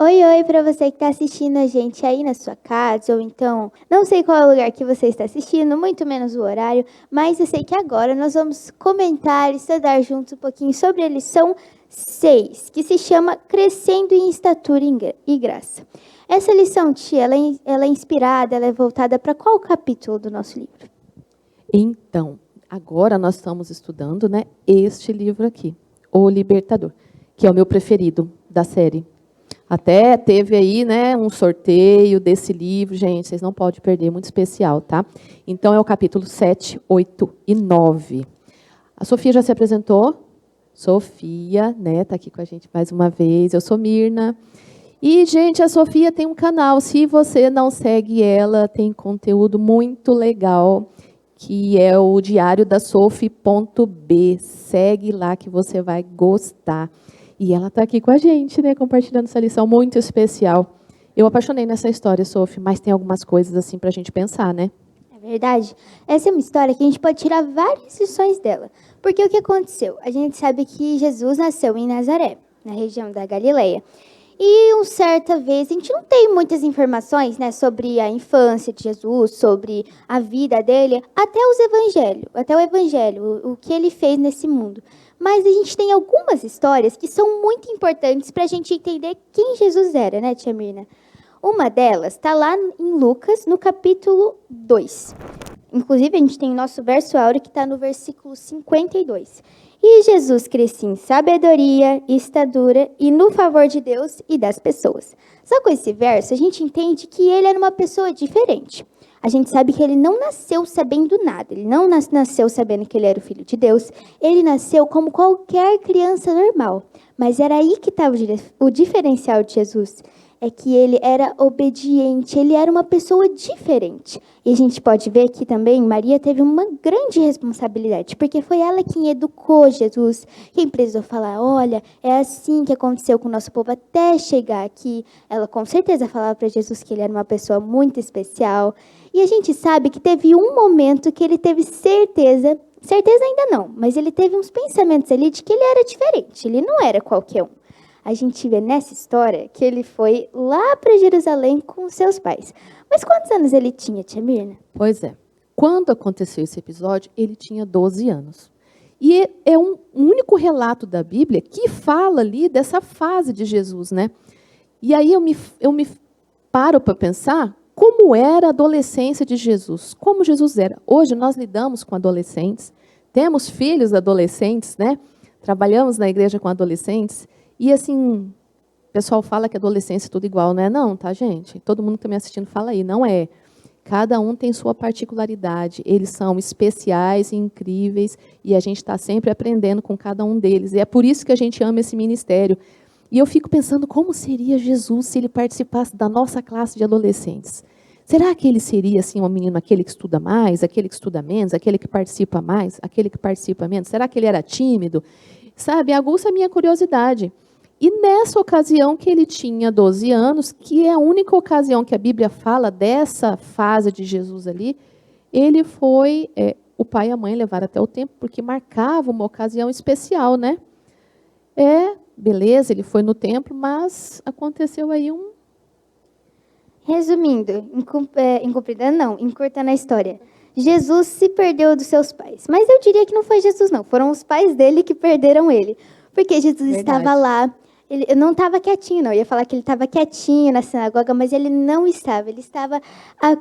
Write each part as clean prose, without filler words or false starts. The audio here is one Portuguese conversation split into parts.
Oi, oi, para você que está assistindo a gente aí na sua casa, ou então, não sei qual é o lugar que você está assistindo, muito menos o horário, mas eu sei que agora nós vamos comentar e estudar juntos um pouquinho sobre a lição 6, que se chama Crescendo em Estatura e Graça. Essa lição, tia, ela é inspirada, ela é voltada para qual capítulo do nosso livro? Então, agora nós estamos estudando, né, este livro aqui, O Libertador, que é o meu preferido da série. Até teve aí, né, um sorteio desse livro, gente, vocês não podem perder, muito especial, tá? Então, é o capítulo 7, 8 e 9. A Sofia já se apresentou? Sofia, né, tá aqui com a gente mais uma vez. Eu sou Mirna. E, gente, a Sofia tem um canal, se você não segue ela, tem conteúdo muito legal, que é o diário da Sofi.b. Segue lá que você vai gostar. E ela está aqui com a gente, né, compartilhando essa lição muito especial. Eu apaixonei nessa história, Sofi, mas tem algumas coisas assim para a gente pensar, né? É verdade? Essa é uma história que a gente pode tirar várias lições dela. Porque o que aconteceu? A gente sabe que Jesus nasceu em Nazaré, na região da Galileia. E uma certa vez, a gente não tem muitas informações, né, sobre a infância de Jesus, sobre a vida dele, até o evangelho, o que ele fez nesse mundo. Mas a gente tem algumas histórias que são muito importantes para a gente entender quem Jesus era, né, tia Mirna? Uma delas está lá em Lucas, no capítulo 2. Inclusive, a gente tem o nosso verso áureo que está no versículo 52. E Jesus crescia em sabedoria, estatura e no favor de Deus e das pessoas. Só com esse verso, a gente entende que ele era uma pessoa diferente. A gente sabe que ele não nasceu sabendo nada. Ele não nasceu sabendo que ele era o filho de Deus. Ele nasceu como qualquer criança normal. Mas era aí que estava o diferencial de Jesus. É que ele era obediente, ele era uma pessoa diferente. E a gente pode ver que também Maria teve uma grande responsabilidade, porque foi ela quem educou Jesus, quem precisou falar, olha, é assim que aconteceu com o nosso povo até chegar aqui. Ela com certeza falava para Jesus que ele era uma pessoa muito especial. E a gente sabe que teve um momento que ele teve certeza ainda não, mas ele teve uns pensamentos ali de que ele era diferente, ele não era qualquer um. A gente vê nessa história que ele foi lá para Jerusalém com seus pais. Mas quantos anos ele tinha, tia Mirna? Pois é. Quando aconteceu esse episódio, ele tinha 12 anos. E é um único relato da Bíblia que fala ali dessa fase de Jesus, né? E aí eu me paro para pensar como era a adolescência de Jesus, como Jesus era. Hoje nós lidamos com adolescentes, temos filhos adolescentes, né? Trabalhamos na igreja com adolescentes. E assim, o pessoal fala que adolescência é tudo igual, não é não, tá, gente? Todo mundo que está me assistindo fala aí, não é. Cada um tem sua particularidade, eles são especiais e incríveis, e a gente está sempre aprendendo com cada um deles. E é por isso que a gente ama esse ministério. E eu fico pensando como seria Jesus se ele participasse da nossa classe de adolescentes. Será que ele seria assim um menino, aquele que estuda mais, aquele que estuda menos, aquele que participa mais, aquele que participa menos? Será que ele era tímido? Sabe, aguça a minha curiosidade. E nessa ocasião que ele tinha 12 anos, que é a única ocasião que a Bíblia fala dessa fase de Jesus ali, ele foi, o pai e a mãe levaram até o templo, porque marcava uma ocasião especial, né? Beleza, ele foi no templo, mas aconteceu aí Resumindo, encurtando a história. Jesus se perdeu dos seus pais. Mas eu diria que não foi Jesus, não. Foram os pais dele que perderam ele. Porque Jesus estava lá. Ele não estava quietinho, não. Eu ia falar que ele estava quietinho na sinagoga, mas ele não estava. Ele estava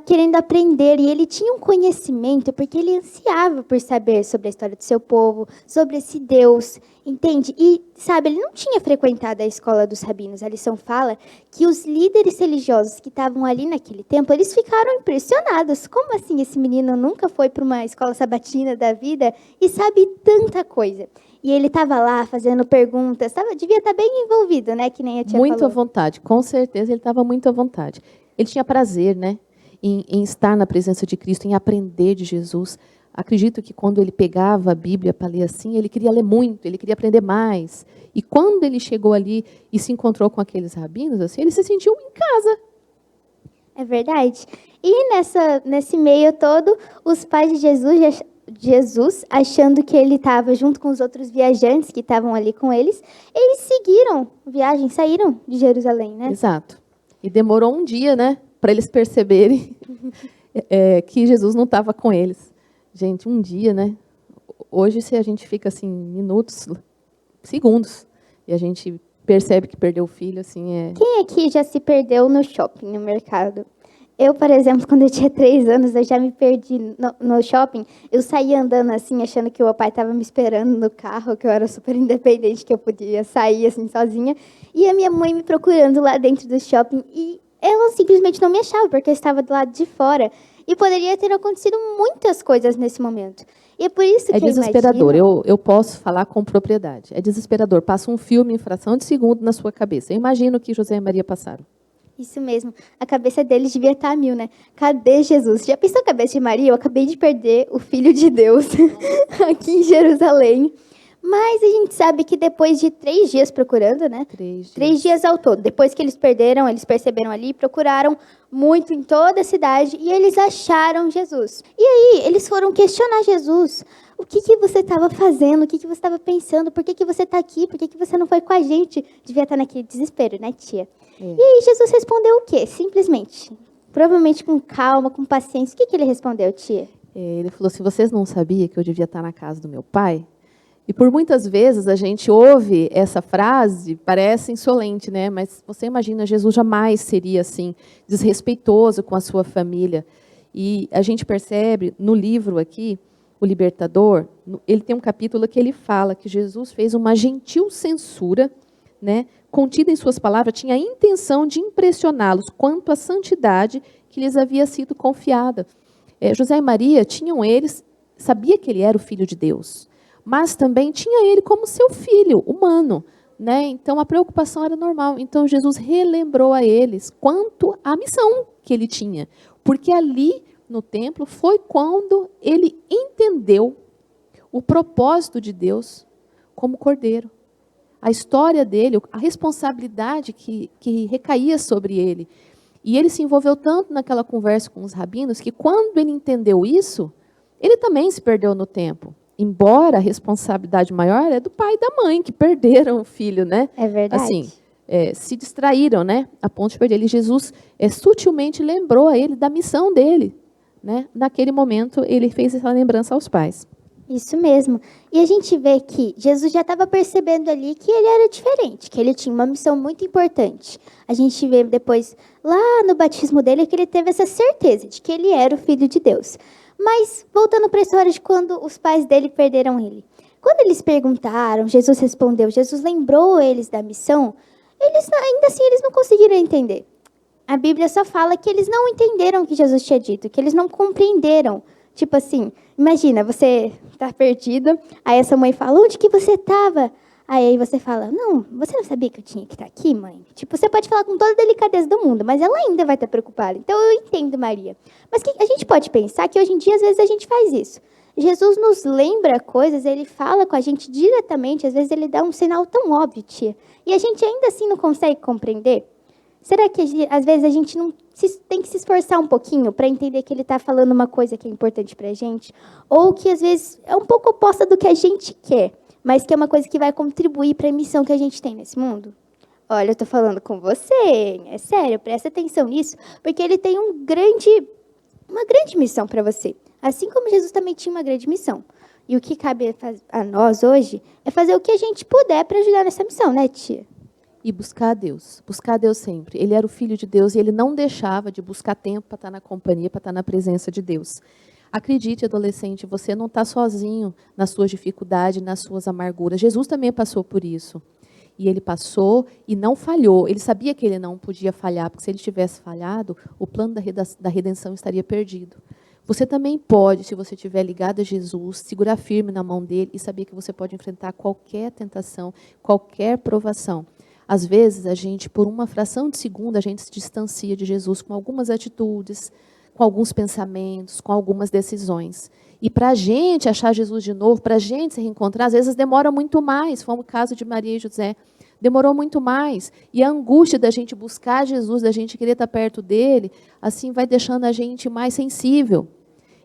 querendo aprender. E ele tinha um conhecimento, porque ele ansiava por saber sobre a história do seu povo, sobre esse Deus, entende? E, sabe, ele não tinha frequentado a escola dos rabinos. A lição fala que os líderes religiosos que estavam ali naquele tempo, eles ficaram impressionados. Como assim esse menino nunca foi para uma escola sabatina da vida e sabe tanta coisa? E ele estava lá fazendo perguntas, devia estar bem envolvido, né? Que nem a tia muito falou. à vontade, com certeza ele estava muito à vontade. Ele tinha prazer, né, em estar na presença de Cristo, em aprender de Jesus. Acredito que quando ele pegava a Bíblia para ler assim, ele queria ler muito, ele queria aprender mais. E quando ele chegou ali e se encontrou com aqueles rabinos, assim, ele se sentiu em casa. É verdade. E nesse meio todo, os pais de Jesus Jesus, achando que ele estava junto com os outros viajantes que estavam ali com eles seguiram a viagem, saíram de Jerusalém, né? Exato. E demorou um dia, né, para eles perceberem que Jesus não estava com eles. Gente, um dia, né? Hoje, se a gente fica assim, minutos, segundos, e a gente percebe que perdeu o filho, assim, Quem aqui já se perdeu no shopping, no mercado? Eu, por exemplo, quando eu tinha 3 anos, eu já me perdi no shopping. Eu saía andando assim, achando que o meu pai estava me esperando no carro, que eu era super independente, que eu podia sair assim sozinha. E a minha mãe me procurando lá dentro do shopping. E ela simplesmente não me achava, porque eu estava do lado de fora. E poderia ter acontecido muitas coisas nesse momento. E é por isso que é desesperador. eu imagino... Eu posso falar com propriedade. É desesperador. Passa um filme em fração de segundo na sua cabeça. Eu imagino o que José e Maria passaram. Isso mesmo. A cabeça deles devia estar a mil, né? Cadê Jesus? Já pensou a cabeça de Maria? Eu acabei de perder o Filho de Deus aqui em Jerusalém. Mas a gente sabe que depois de 3 dias procurando, né? 3 dias ao todo. Depois que eles perderam, eles perceberam ali, procuraram muito em toda a cidade e eles acharam Jesus. E aí, eles foram questionar Jesus. O que você estava fazendo? O que você estava pensando? Por que você está aqui? Por que você não foi com a gente? Devia estar naquele desespero, né, tia? E aí, Jesus respondeu o quê? Simplesmente. Provavelmente com calma, com paciência. O que ele respondeu, tia? Ele falou assim, vocês não sabiam que eu devia estar na casa do meu pai? E por muitas vezes a gente ouve essa frase, parece insolente, né? Mas você imagina, Jesus jamais seria assim, desrespeitoso com a sua família. E a gente percebe no livro aqui, O Libertador, ele tem um capítulo que ele fala que Jesus fez uma gentil censura, né? Contida em suas palavras, tinha a intenção de impressioná-los quanto à santidade que lhes havia sido confiada. José e Maria tinham eles, sabia que ele era o Filho de Deus, mas também tinha ele como seu filho humano, né? Então a preocupação era normal. Então Jesus relembrou a eles quanto à missão que ele tinha, porque ali no templo foi quando ele entendeu o propósito de Deus como cordeiro. A história dele, a responsabilidade que recaía sobre ele. E ele se envolveu tanto naquela conversa com os rabinos que quando ele entendeu isso, ele também se perdeu no tempo. Embora a responsabilidade maior é do pai e da mãe, que perderam o filho, né? É verdade. Assim, se distraíram, né? A ponto de perder ele. Jesus sutilmente lembrou a ele da missão dele, né? Naquele momento, ele fez essa lembrança aos pais. Isso mesmo. E a gente vê que Jesus já estava percebendo ali que ele era diferente, que ele tinha uma missão muito importante. A gente vê depois, lá no batismo dele, que ele teve essa certeza de que ele era o Filho de Deus. Mas, voltando para a história de quando os pais dele perderam ele. Quando eles perguntaram, Jesus respondeu, Jesus lembrou eles da missão, ainda assim eles não conseguiram entender. A Bíblia só fala que eles não entenderam o que Jesus tinha dito, que eles não compreenderam. Tipo assim, imagina, você está perdido, aí essa mãe fala, onde que você estava? Aí você fala, não, você não sabia que eu tinha que estar aqui, mãe? Tipo, você pode falar com toda a delicadeza do mundo, mas ela ainda vai estar preocupada. Então, eu entendo, Maria. Mas a gente pode pensar que hoje em dia, às vezes, a gente faz isso. Jesus nos lembra coisas, ele fala com a gente diretamente, às vezes ele dá um sinal tão óbvio, tia. E a gente ainda assim não consegue compreender? Será que, às vezes, a gente não tem que se esforçar um pouquinho para entender que ele está falando uma coisa que é importante para a gente? Ou que, às vezes, é um pouco oposta do que a gente quer, mas que é uma coisa que vai contribuir para a missão que a gente tem nesse mundo? Olha, eu estou falando com você, hein? É sério, presta atenção nisso, porque ele tem uma grande missão para você. Assim como Jesus também tinha uma grande missão. E o que cabe a nós hoje é fazer o que a gente puder para ajudar nessa missão, né, tia? E buscar a Deus sempre. Ele era o Filho de Deus e ele não deixava de buscar tempo para estar na companhia, para estar na presença de Deus. Acredite, adolescente, você não está sozinho nas suas dificuldades, nas suas amarguras. Jesus também passou por isso. E ele passou e não falhou. Ele sabia que ele não podia falhar, porque se ele tivesse falhado, o plano da redenção estaria perdido. Você também pode, se você estiver ligado a Jesus, segurar firme na mão dele e saber que você pode enfrentar qualquer tentação, qualquer provação. Às vezes, a gente, por uma fração de segundo, a gente se distancia de Jesus com algumas atitudes, com alguns pensamentos, com algumas decisões. E para a gente achar Jesus de novo, para a gente se reencontrar, às vezes demora muito mais. Foi o caso de Maria e José. Demorou muito mais. E a angústia da gente buscar Jesus, da gente querer estar perto dele, assim vai deixando a gente mais sensível.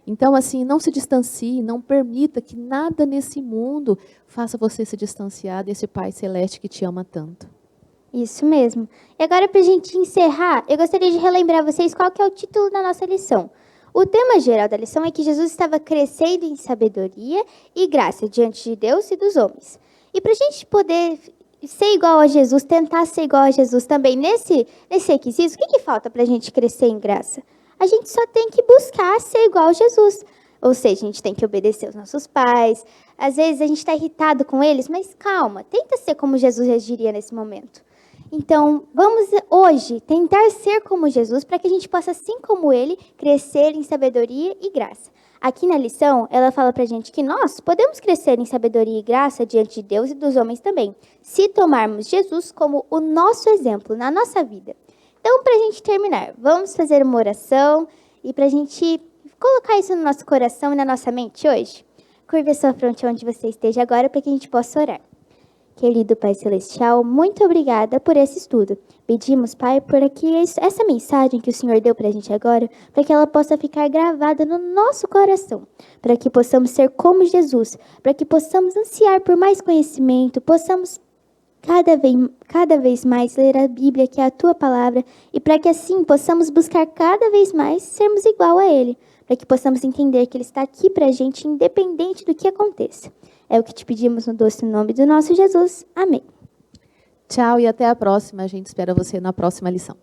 Então, assim, não se distancie, não permita que nada nesse mundo faça você se distanciar desse Pai Celeste que te ama tanto. Isso mesmo. E agora, para a gente encerrar, eu gostaria de relembrar vocês qual que é o título da nossa lição. O tema geral da lição é que Jesus estava crescendo em sabedoria e graça diante de Deus e dos homens. E para a gente poder ser igual a Jesus, tentar ser igual a Jesus também nesse requisito, o que falta para a gente crescer em graça? A gente só tem que buscar ser igual a Jesus. Ou seja, a gente tem que obedecer aos nossos pais. Às vezes a gente está irritado com eles, mas calma, tenta ser como Jesus agiria nesse momento. Então, vamos hoje tentar ser como Jesus para que a gente possa, assim como ele, crescer em sabedoria e graça. Aqui na lição, ela fala para a gente que nós podemos crescer em sabedoria e graça diante de Deus e dos homens também, se tomarmos Jesus como o nosso exemplo na nossa vida. Então, para a gente terminar, vamos fazer uma oração e para a gente colocar isso no nosso coração e na nossa mente hoje. Curve a sua fronte onde você esteja agora para que a gente possa orar. Querido Pai Celestial, muito obrigada por esse estudo. Pedimos, Pai, para que essa mensagem que o Senhor deu para a gente agora, para que ela possa ficar gravada no nosso coração, para que possamos ser como Jesus, para que possamos ansiar por mais conhecimento, possamos cada vez mais ler a Bíblia, que é a Tua Palavra, e para que assim possamos buscar cada vez mais sermos igual a Ele, para que possamos entender que Ele está aqui para a gente, independente do que aconteça. É o que te pedimos no doce nome do nosso Jesus. Amém. Tchau e até a próxima. A gente espera você na próxima lição.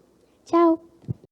Tchau.